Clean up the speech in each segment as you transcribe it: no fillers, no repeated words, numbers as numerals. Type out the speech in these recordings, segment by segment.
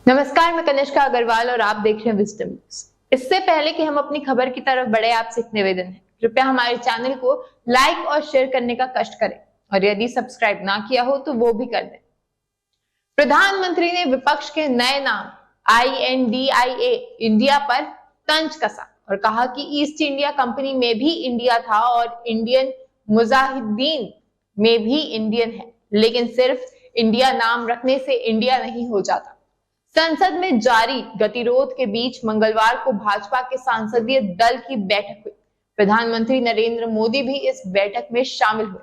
नमस्कार, मैं कनिष्का अग्रवाल और आप देख रहे हैं विजडम न्यूज। इससे पहले कि हम अपनी खबर की तरफ बढ़े, आपसे एक निवेदन है, कृपया हमारे चैनल को लाइक और शेयर करने का कष्ट करें और यदि सब्सक्राइब ना किया हो तो वो भी कर दें। प्रधानमंत्री ने विपक्ष के नए नाम INDIA इंडिया पर तंज कसा और कहा कि ईस्ट इंडिया कंपनी में भी इंडिया था और इंडियन मुजाहिदीन में भी इंडियन है, लेकिन सिर्फ इंडिया नाम रखने से इंडिया नहीं हो जाता। संसद में जारी गतिरोध के बीच मंगलवार को भाजपा के संसदीय दल की बैठक हुई। प्रधानमंत्री नरेंद्र मोदी भी इस बैठक में शामिल हुए।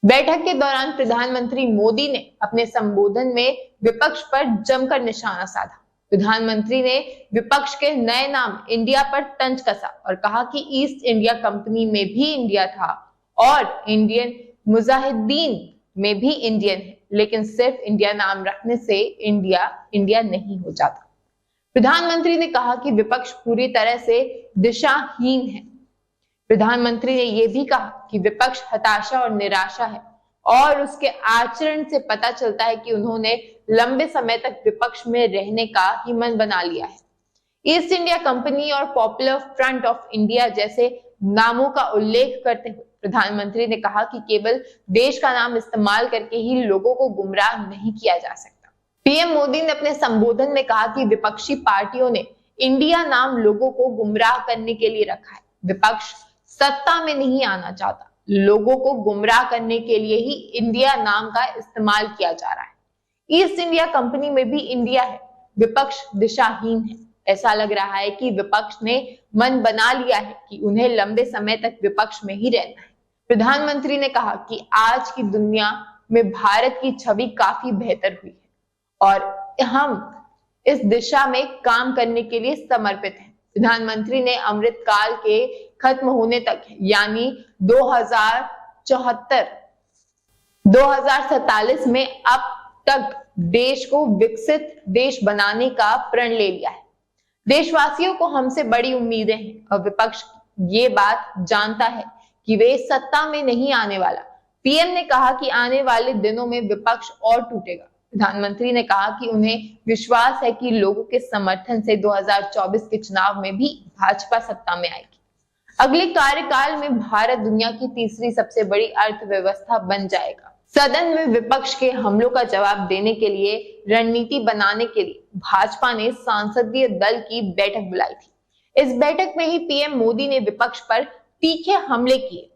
बैठक के दौरान प्रधानमंत्री मोदी ने अपने संबोधन में विपक्ष पर जमकर निशाना साधा। प्रधानमंत्री ने विपक्ष के नए नाम इंडिया पर तंज कसा और कहा कि ईस्ट इंडिया कंपनी में भी इंडिया था और इंडियन मुजाहिदीन में भी इंडियन है, लेकिन सिर्फ इंडिया नाम रखने से इंडिया नहीं हो जाता। प्रधानमंत्री ने कहा कि विपक्ष पूरी तरह से दिशाहीन है। प्रधानमंत्री ने यह भी कहा कि विपक्ष हताशा और निराशा है और उसके आचरण से पता चलता है कि उन्होंने लंबे समय तक विपक्ष में रहने का ही मन बना लिया है। ईस्ट इंडिया कंपनी और पॉपुलर फ्रंट ऑफ इंडिया जैसे नामों का उल्लेख करते हुए प्रधानमंत्री ने कहा कि केवल देश का नाम इस्तेमाल करके ही लोगों को गुमराह नहीं किया जा सकता। पीएम मोदी ने अपने संबोधन में कहा कि विपक्षी पार्टियों ने इंडिया नाम लोगों को गुमराह करने के लिए रखा है। विपक्ष सत्ता में नहीं आना चाहता, लोगों को गुमराह करने के लिए ही इंडिया नाम का इस्तेमाल किया जा रहा है। ईस्ट इंडिया कंपनी में भी इंडिया है, विपक्ष दिशाहीन है। ऐसा लग रहा है कि विपक्ष ने मन बना लिया है कि उन्हें लंबे समय तक विपक्ष में ही रहना है। प्रधानमंत्री ने कहा कि आज की दुनिया में भारत की छवि काफी बेहतर हुई है और हम इस दिशा में काम करने के लिए समर्पित हैं। प्रधानमंत्री ने अमृत काल के खत्म होने तक यानी 2047 में अब तक देश को विकसित देश बनाने का प्रण ले लिया है। देशवासियों को हमसे बड़ी उम्मीदें हैं और विपक्ष ये बात जानता है कि वे सत्ता में नहीं आने वाला। पीएम ने कहा कि आने वाले दिनों में विपक्ष और टूटेगा। प्रधानमंत्री ने कहा कि उन्हें विश्वास है कि लोगों के समर्थन से 2024 के चुनाव में भी भाजपा सत्ता में आएगी। अगले कार्यकाल में भारत दुनिया की तीसरी सबसे बड़ी अर्थव्यवस्था बन जाएगा। सदन में विपक्ष के हमलों का जवाब देने के लिए रणनीति बनाने के लिए भाजपा ने संसदीय दल की बैठक बुलाई थी। इस बैठक में ही पीएम मोदी ने विपक्ष पर तीखे हमले किए।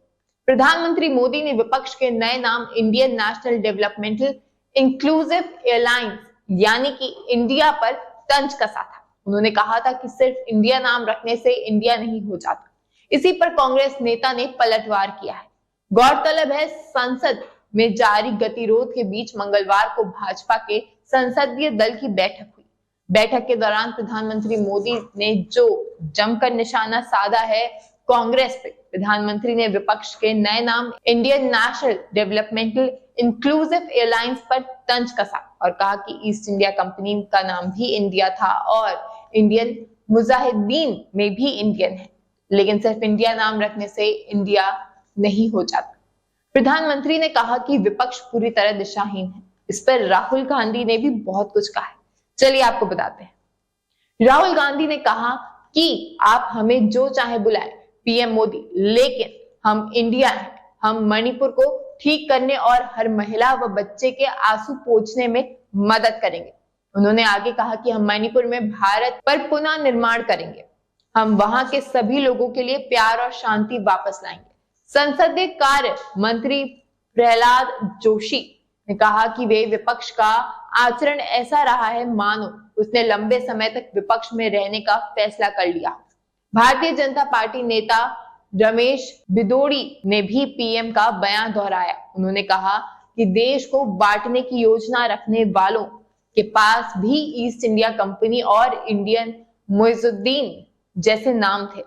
प्रधानमंत्री मोदी ने विपक्ष के नए नाम Indian National Developmental Inclusive Alliance यानी कि इंडिया पर तंज कसा था। उन्होंने कहा था कि सिर्फ इंडिया नाम रखने से इंडिया नहीं हो जाता। इसी पर कांग्रेस नेता ने पलटवार किया है। गौरतलब है, संसद में जारी गतिरोध के बीच मंगलवार को भाजपा के संसदीय दल की बैठक हुई। बैठक के दौरान प्रधानमंत्री मोदी ने जो जमकर निशाना साधा है कांग्रेस पे, प्रधानमंत्री ने विपक्ष के नए नाम Indian National Developmental Inclusive Alliance पर तंज कसा और कहा कि ईस्ट इंडिया कंपनी का नाम भी इंडिया था और इंडियन मुजाहिदीन में भी इंडियन है, लेकिन सिर्फ इंडिया नाम रखने से इंडिया नहीं हो जाता। प्रधानमंत्री ने कहा कि विपक्ष पूरी तरह दिशाहीन है। इस पर राहुल गांधी ने भी बहुत कुछ कहा है। चलिए आपको बताते हैं। राहुल गांधी ने कहा कि आप हमें जो चाहे बुलाएं पीएम मोदी, लेकिन हम इंडिया हैं। हम मणिपुर को ठीक करने और हर महिला व बच्चे के आंसू पोंछने में मदद करेंगे। उन्होंने आगे कहा कि हम मणिपुर में भारत पर पुनः निर्माण करेंगे। हम वहां के सभी लोगों के लिए प्यार और शांति वापस लाएंगे। संसदीय कार्य मंत्री प्रहलाद जोशी ने कहा कि वे विपक्ष का आचरण ऐसा रहा है मानो उसने लंबे समय तक विपक्ष में रहने का फैसला कर लिया। भारतीय जनता पार्टी नेता रमेश बिदोड़ी ने भी पीएम का बयान दोहराया। उन्होंने कहा कि देश को बांटने की योजना रखने वालों के पास भी ईस्ट इंडिया कंपनी और इंडियन मुइजुद्दीन जैसे नाम थे,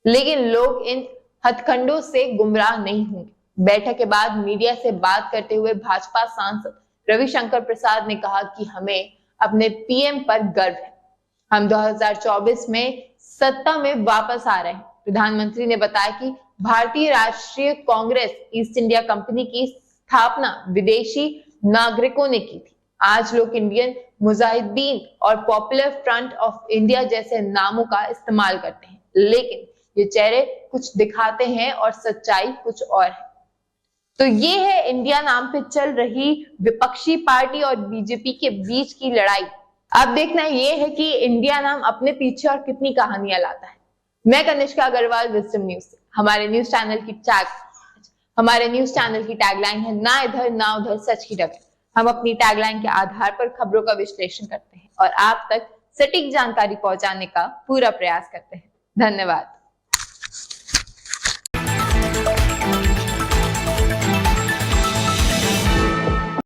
लेकिन लोग इन हथकंडों से गुमराह नहीं होंगे। बैठक के बाद मीडिया से बात करते हुए भाजपा सांसद रविशंकर प्रसाद ने कहा कि हमें अपने पीएम पर गर्व है। हम 2024 में सत्ता में वापस आ रहे हैं। प्रधानमंत्री ने बताया कि भारतीय राष्ट्रीय कांग्रेस ईस्ट इंडिया कंपनी की स्थापना विदेशी नागरिकों ने की थी। आज लोग इंडियन मुजाहिदीन और पॉपुलर फ्रंट ऑफ इंडिया जैसे नामों का इस्तेमाल करते हैं, लेकिन ये चेहरे कुछ दिखाते हैं और सच्चाई कुछ और है। तो ये है इंडिया नाम पे चल रही विपक्षी पार्टी और बीजेपी के बीच की लड़ाई। अब देखना ये है कि इंडिया नाम अपने पीछे और कितनी कहानियां लाता है। मैं कनिष्का अग्रवाल, विजडम न्यूज से। हमारे न्यूज चैनल की टैगलाइन है ना इधर ना उधर, सच की डगर। हम अपनी टैगलाइन के आधार पर खबरों का विश्लेषण करते हैं और आप तक सटीक जानकारी पहुंचाने का पूरा प्रयास करते हैं। धन्यवाद।